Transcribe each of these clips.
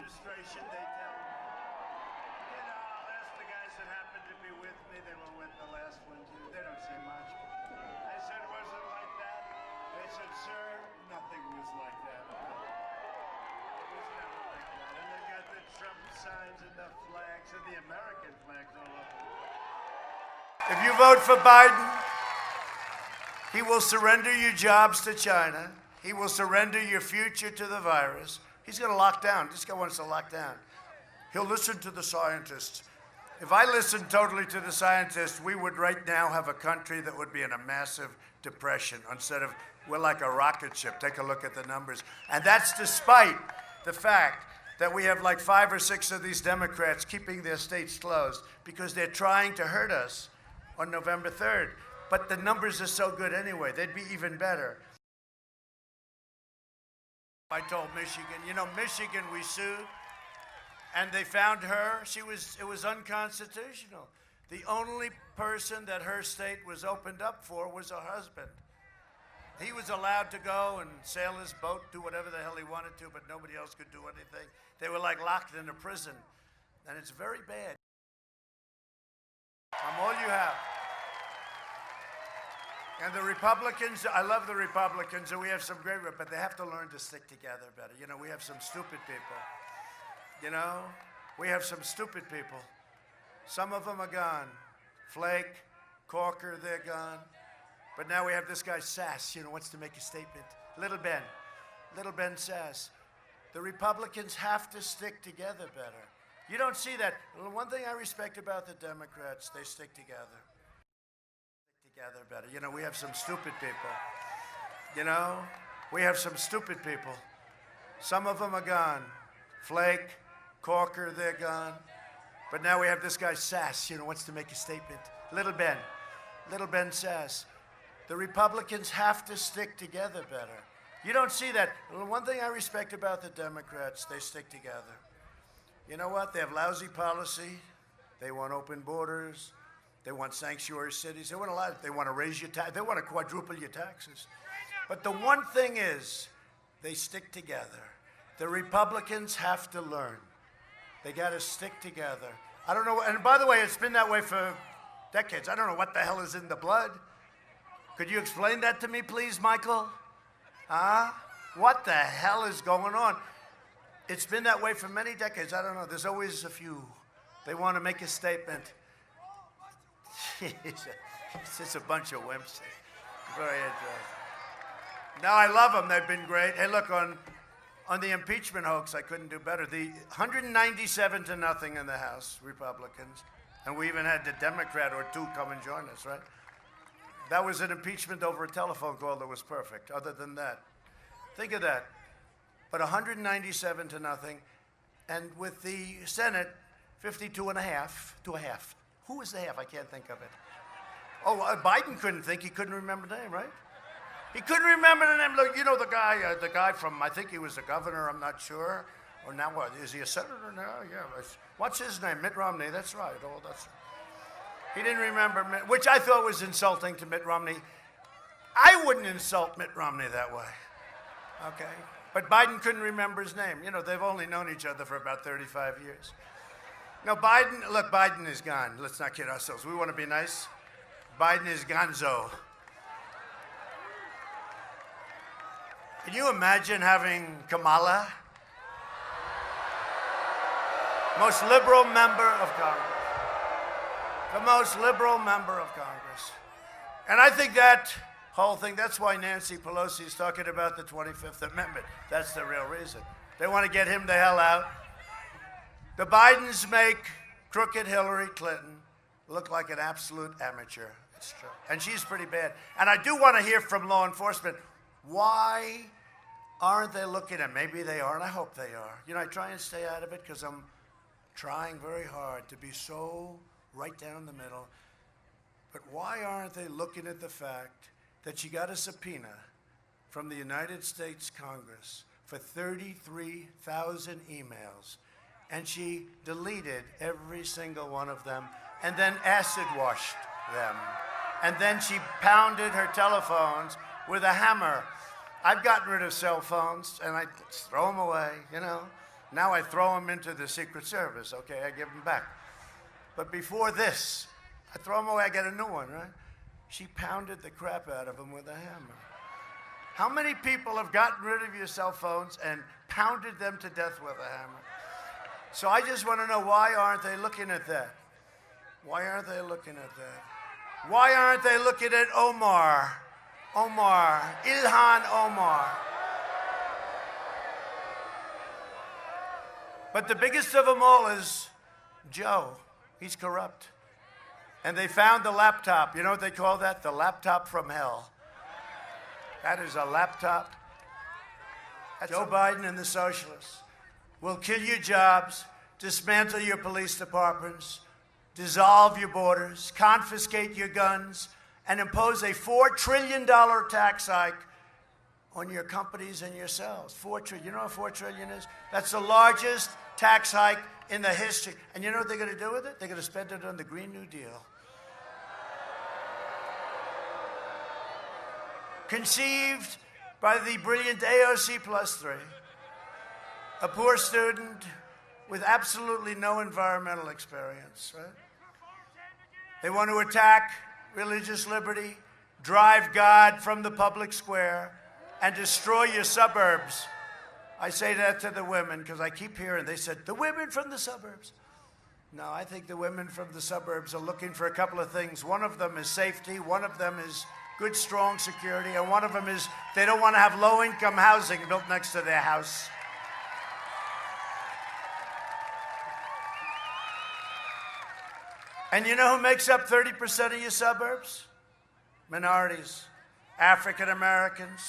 administration, they tell me, I'll ask the guys that happen to be with me. They were with the last one, too. They don't say much. I said, was it like that? They said, sir, nothing was like that. It was never like that. And they got the Trump signs and the flags and the American flags all over. If you vote for Biden, he will surrender your jobs to China. He will surrender your future to the virus. He's going to lock down. This guy wants to lock down. He'll listen to the scientists. If I listened totally to the scientists, we would right now have a country that would be in a massive depression. Instead of, we're like a rocket ship. Take a look at the numbers. And that's despite the fact that we have like 5 or 6 of these Democrats keeping their states closed because they're trying to hurt us on November 3rd. But the numbers are so good anyway. They'd be even better. I told Michigan, Michigan, we sued, and they found her. It was unconstitutional. The only person that her state was opened up for was her husband. He was allowed to go and sail his boat, do whatever the hell he wanted to, but nobody else could do anything. They were like locked in a prison, and it's very bad. I'm all you have. And the Republicans, I love the Republicans, and we have some great, but they have to learn to stick together better. We have some stupid people. We have some stupid people. Some of them are gone. Flake, Corker, they're gone. But now we have this guy Sass, wants to make a statement. Little Ben Sass. The Republicans have to stick together better. You don't see that. One thing I respect about the Democrats, they stick together. Better. We have some stupid people. We have some stupid people. Some of them are gone. Flake, Corker, they're gone. But now we have this guy Sass, wants to make a statement. Little Ben Sass. The Republicans have to stick together better. You don't see that. One thing I respect about the Democrats, they stick together. You know what? They have lousy policy. They want open borders. They want sanctuary cities. They want a lot. They want to raise your tax. They want to quadruple your taxes. But the one thing is, they stick together. The Republicans have to learn. They got to stick together. I don't know. And by the way, it's been that way for decades. I don't know what the hell is in the blood. Could you explain that to me, please, Michael? Huh? What the hell is going on? It's been that way for many decades. I don't know. There's always a few. They want to make a statement. It's just a bunch of wimps. Very interesting. No, I love them. They've been great. Hey, look, on the impeachment hoax, I couldn't do better. The 197-0 in the House, Republicans, and we even had the Democrat or two come and join us, right? That was an impeachment over a telephone call that was perfect. Other than that, think of that. But 197-0, and with the Senate, 52.5 to a half. Who was the half? I can't think of it. Oh, Biden couldn't think. He couldn't remember the name, right? He couldn't remember the name. Look, the guy from, I think he was the governor, I'm not sure. Or now what? Is he a senator now? Yeah. What's his name? Mitt Romney. That's right. Oh, that's. He didn't remember, which I thought was insulting to Mitt Romney. I wouldn't insult Mitt Romney that way. Okay? But Biden couldn't remember his name. They've only known each other for about 35 years. No, Biden is gone. Let's not kid ourselves. We want to be nice. Biden is gonzo. Can you imagine having Kamala? Most liberal member of Congress. The most liberal member of Congress. And I think that whole thing, that's why Nancy Pelosi is talking about the 25th Amendment. That's the real reason. They want to get him the hell out. The Bidens make crooked Hillary Clinton look like an absolute amateur. It's true. And she's pretty bad. And I do want to hear from law enforcement, why aren't they looking at, maybe they are, and I hope they are. I try and stay out of it because I'm trying very hard to be so right down the middle. But why aren't they looking at the fact that she got a subpoena from the United States Congress for 33,000 emails? And she deleted every single one of them and then acid washed them. And then she pounded her telephones with a hammer. I've gotten rid of cell phones and I throw them away, Now I throw them into the Secret Service. Okay, I give them back. But before this, I throw them away, I get a new one, right? She pounded the crap out of them with a hammer. How many people have gotten rid of your cell phones and pounded them to death with a hammer? So I just want to know, why aren't they looking at that? Why aren't they looking at that? Why aren't they looking at Ilhan Omar? But the biggest of them all is Joe. He's corrupt. And they found the laptop. You know what they call that? The laptop from hell. That is a laptop. Joe Biden and the socialists will kill your jobs, dismantle your police departments, dissolve your borders, confiscate your guns, and impose a $4 trillion tax hike on your companies and yourselves. $4 trillion. You know what $4 trillion is? That's the largest tax hike in the history. And you know what they're going to do with it? They're going to spend it on the Green New Deal. Conceived by the brilliant AOC plus 3, a poor student with absolutely no environmental experience, right? They want to attack religious liberty, drive God from the public square, and destroy your suburbs. I say that to the women because I keep hearing, they said, the women from the suburbs. No, I think the women from the suburbs are looking for a couple of things. One of them is safety, one of them is good, strong security, and one of them is they don't want to have low-income housing built next to their house. And you know who makes up 30% of your suburbs? Minorities, African Americans,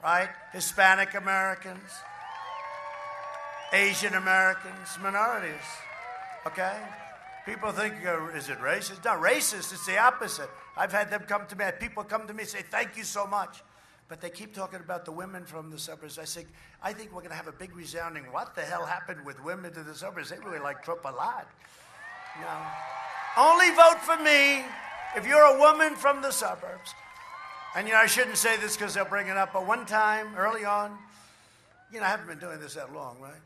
right? Hispanic Americans, Asian Americans, minorities, okay? People think, is it racist? It's not racist, it's the opposite. I've had them come to me, people come to me and say, thank you so much. But they keep talking about the women from the suburbs. I say, I think we're going to have a big resounding, what the hell happened with women to the suburbs? They really like Trump a lot. No. Only vote for me if you're a woman from the suburbs. And, I shouldn't say this because they'll bring it up, but one time, early on, I haven't been doing this that long, right?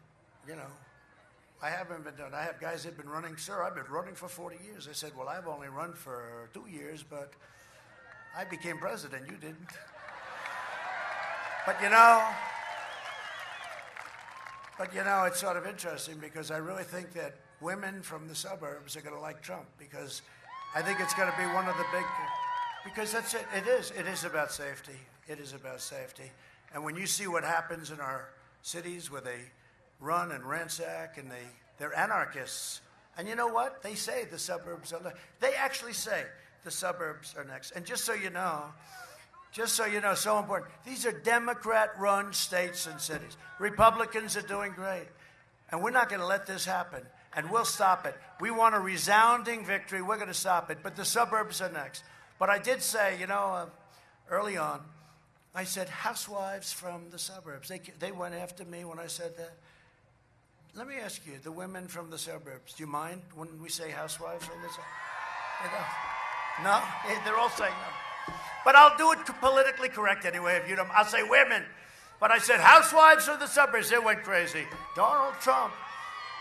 I haven't been doing it. I have guys that have been running, sir, I've been running for 40 years. I said, well, I've only run for 2 years, but I became president. You didn't. But, it's sort of interesting because I really think that women from the suburbs are going to like Trump because I think it's going to be one of the big, because that's it. It is about safety. It is about safety. And when you see what happens in our cities where they run and ransack and they're anarchists. And you know what? They say the suburbs are they actually say the suburbs are next. And just so you know, so important, these are Democrat-run states and cities. Republicans are doing great. And we're not going to let this happen. And we'll stop it. We want a resounding victory. We're going to stop it. But the suburbs are next. But I did say, early on, I said housewives from the suburbs. They went after me when I said that. Let me ask you, the women from the suburbs, do you mind when we say housewives from the suburbs? No? They're all saying no. But I'll do it politically correct anyway. If you don't, I'll say women. But I said housewives from the suburbs. They went crazy. Donald Trump.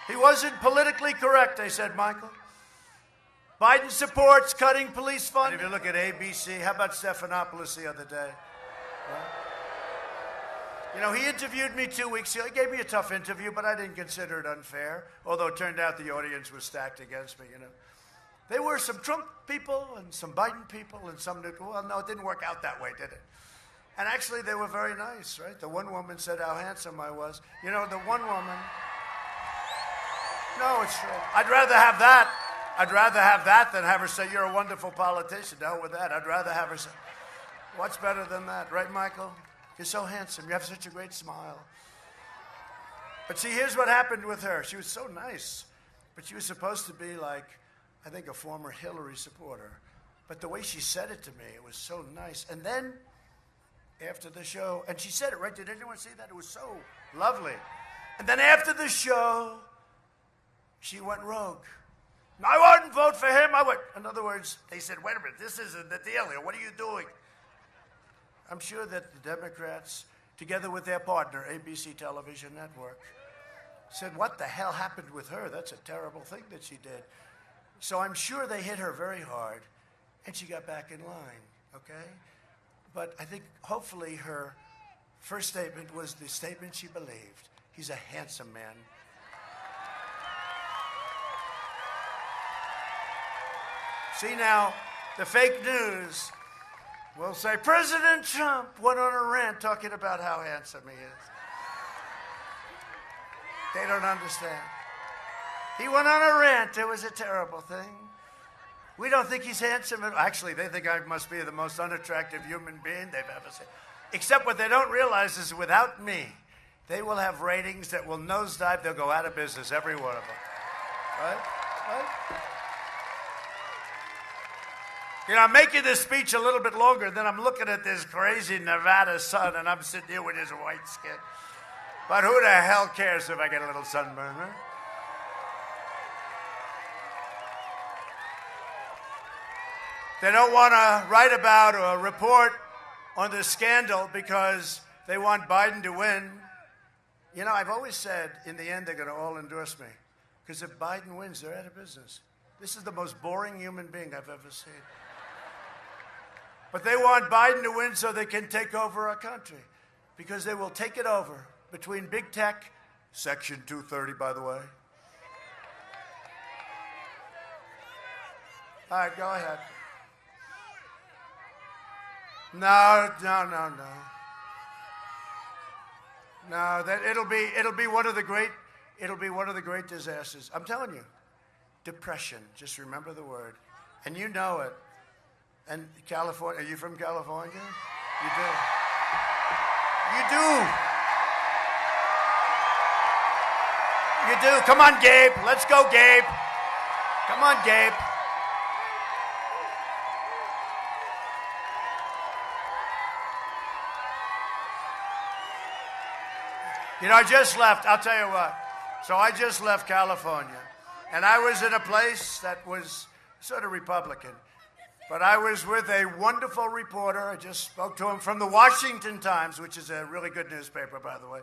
He wasn't politically correct, they said, Michael. Biden supports cutting police funding. And if you look at ABC, how about Stephanopoulos the other day? Right? He interviewed me 2 weeks ago. He gave me a tough interview, but I didn't consider it unfair, although it turned out the audience was stacked against me, There were some Trump people and some Biden people and some, well, no, it didn't work out that way, did it? And actually, they were very nice, right? The one woman said how handsome I was. The one woman, no, it's true. I'd rather have that than have her say, you're a wonderful politician. No, with that, I'd rather have her say, what's better than that, right, Michael? You're so handsome. You have such a great smile. But see, here's what happened with her. She was so nice, but she was supposed to be like, I think, a former Hillary supporter. But the way she said it to me, it was so nice. And then, after the show, and she said it, right? Did anyone see that? It was so lovely. And then after the show, she went rogue. I wouldn't vote for him. In other words, they said, wait a minute, this isn't the deal here. What are you doing? I'm sure that the Democrats, together with their partner, ABC Television Network, said, what the hell happened with her? That's a terrible thing that she did. So I'm sure they hit her very hard, and she got back in line, okay? But I think hopefully her first statement was the statement she believed. He's a handsome man. See now, the fake news will say, President Trump went on a rant talking about how handsome he is. They don't understand. He went on a rant. It was a terrible thing. We don't think he's handsome. Actually, they think I must be the most unattractive human being they've ever seen. Except what they don't realize is without me, they will have ratings that will nosedive. They'll go out of business, every one of them. Right? You know, I'm making this speech a little bit longer, then I'm looking at this crazy Nevada sun, and I'm sitting here with his white skin. But who the hell cares if I get a little sunburn, right? They don't want to write about or report on the scandal because they want Biden to win. You know, I've always said, in the end, they're going to all endorse me. Because if Biden wins, they're out of business. This is the most boring human being I've ever seen. But they want Biden to win so they can take over our country. Because they will take it over between big tech, Section 230, by the way. All right, go ahead. No. No, that it'll be one of the great disasters. I'm telling you, depression. Just remember the word, and you know it. And California, are you from California? You do. You do. You do. Come on, Gabe. Let's go, Gabe. Come on, Gabe. You know, I just left. I'll tell you what. So I just left California. And I was in a place that was sort of Republican. But I was with a wonderful reporter. I just spoke to him from the Washington Times, which is a really good newspaper, by the way.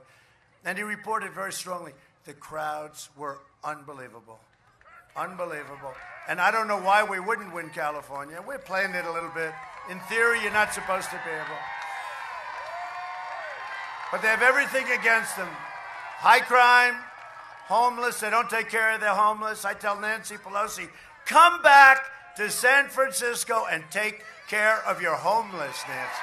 And he reported very strongly. The crowds were unbelievable. Unbelievable. And I don't know why we wouldn't win California. We're playing it a little bit. In theory, you're not supposed to be able. But they have everything against them. High crime, homeless. They don't take care of their homeless. I tell Nancy Pelosi, come back to San Francisco and take care of your homeless, Nancy.